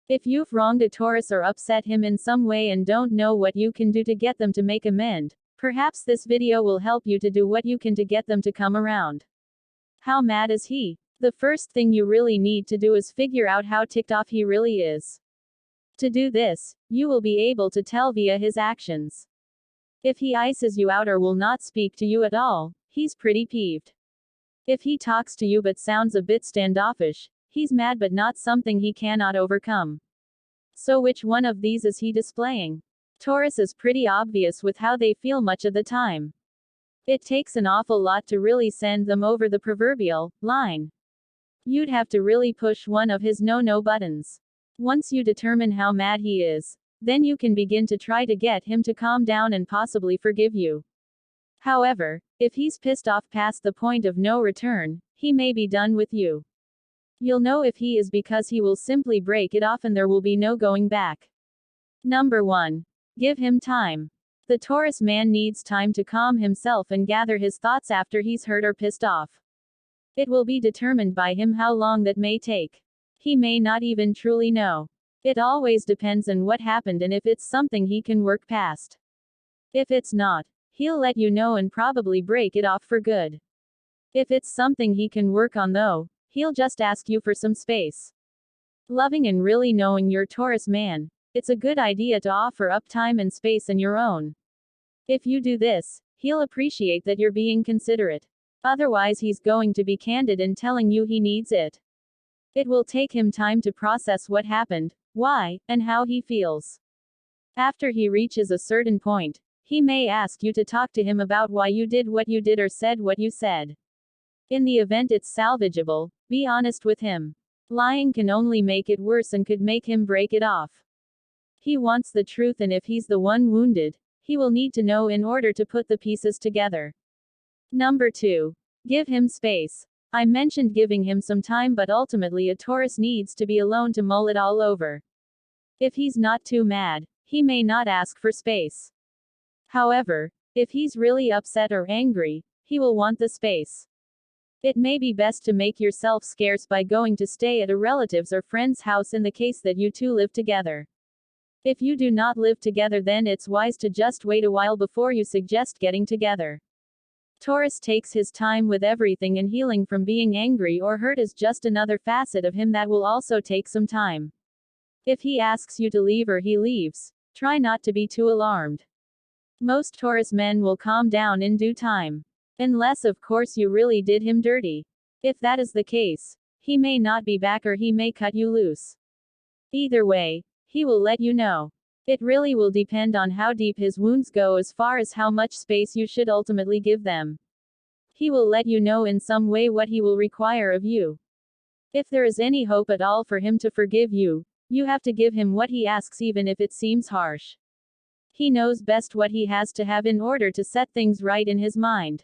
If you've wronged a Taurus or upset him in some way and don't know what you can do to get them to make amend, perhaps this video will help you to do what you can to get them to come around. How mad is he? The first thing you really need to do is figure out how ticked off he really is. To do this, you will be able to tell via his actions. If he ices you out or will not speak to you at all, he's pretty peeved. If he talks to you but sounds a bit standoffish, he's mad but not something he cannot overcome. So which one of these is he displaying? Taurus is pretty obvious with how they feel much of the time. It takes an awful lot to really send them over the proverbial line. You'd have to really push one of his no-no buttons. Once you determine how mad he is, then you can begin to try to get him to calm down and possibly forgive you. However, if he's pissed off past the point of no return, he may be done with you. You'll know if he is because he will simply break it off and there will be no going back. Number 1. Give him time. The Taurus man needs time to calm himself and gather his thoughts after he's hurt or pissed off. It will be determined by him how long that may take. He may not even truly know. It always depends on what happened and if it's something he can work past. If it's not, he'll let you know and probably break it off for good. If it's something he can work on though, he'll just ask you for some space. Loving and really knowing your Taurus man, it's a good idea to offer up time and space on your own. If you do this, he'll appreciate that you're being considerate. Otherwise he's going to be candid in telling you he needs it. It will take him time to process what happened, why, and how he feels. After he reaches a certain point, he may ask you to talk to him about why you did what you did or said what you said. In the event it's salvageable, be honest with him. Lying can only make it worse and could make him break it off. He wants the truth, and if he's the one wounded, he will need to know in order to put the pieces together. Number 2. Give him space. I mentioned giving him some time, but ultimately a Taurus needs to be alone to mull it all over. If he's not too mad, he may not ask for space. However, if he's really upset or angry, he will want the space. It may be best to make yourself scarce by going to stay at a relative's or friend's house in the case that you two live together. If you do not live together, then it's wise to just wait a while before you suggest getting together. Taurus takes his time with everything, and healing from being angry or hurt is just another facet of him that will also take some time. If he asks you to leave or he leaves, try not to be too alarmed. Most Taurus men will calm down in due time. Unless of course you really did him dirty. If that is the case, he may not be back or he may cut you loose. Either way, he will let you know. It really will depend on how deep his wounds go as far as how much space you should ultimately give them. He will let you know in some way what he will require of you. If there is any hope at all for him to forgive you, you have to give him what he asks even if it seems harsh. He knows best what he has to have in order to set things right in his mind.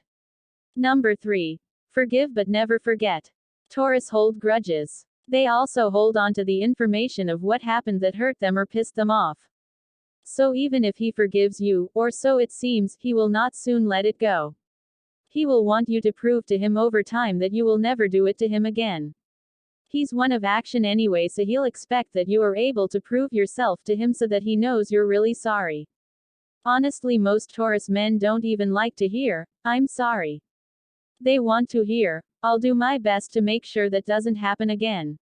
Number 3. Forgive but never forget. Taurus hold grudges. They also hold on to the information of what happened that hurt them or pissed them off. So even if he forgives you, or so it seems, he will not soon let it go. He will want you to prove to him over time that you will never do it to him again. He's one of action anyway, so he'll expect that you are able to prove yourself to him so that he knows you're really sorry. Honestly, most Taurus men don't even like to hear, "I'm sorry." They want to hear, "I'll do my best to make sure that doesn't happen again."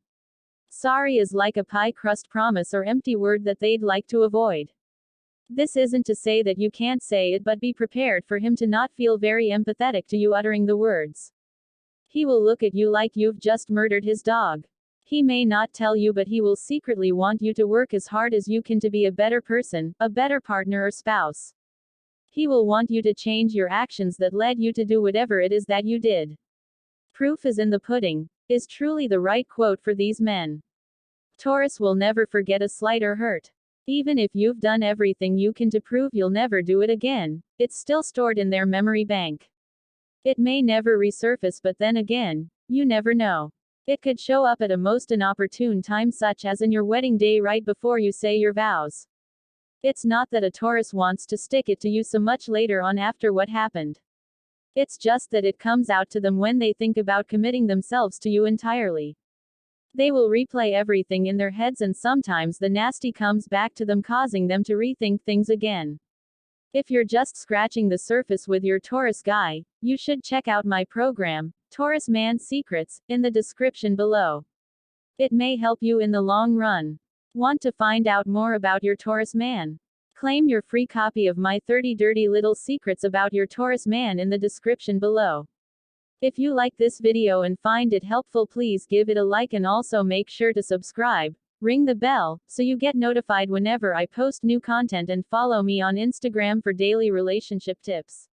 Sorry is like a pie crust promise or empty word that they'd like to avoid. This isn't to say that you can't say it, but be prepared for him to not feel very empathetic to you uttering the words. He will look at you like you've just murdered his dog. He may not tell you, but he will secretly want you to work as hard as you can to be a better person, a better partner or spouse. He will want you to change your actions that led you to do whatever it is that you did. Proof is in the pudding, is truly the right quote for these men. Taurus will never forget a slight or hurt. Even if you've done everything you can to prove you'll never do it again, it's still stored in their memory bank. It may never resurface, but then again, you never know. It could show up at a most inopportune time, such as in your wedding day right before you say your vows. It's not that a Taurus wants to stick it to you so much later on after what happened. It's just that it comes out to them when they think about committing themselves to you entirely. They will replay everything in their heads, and sometimes the nasty comes back to them, causing them to rethink things again. If you're just scratching the surface with your Taurus guy, you should check out my program, Taurus Man Secrets, in the description below. It may help you in the long run. Want to find out more about your Taurus man? Claim your free copy of my 30 Dirty Little Secrets about your Taurus man in the description below. If you like this video and find it helpful, please give it a like, and also make sure to subscribe, ring the bell, so you get notified whenever I post new content, and follow me on Instagram for daily relationship tips.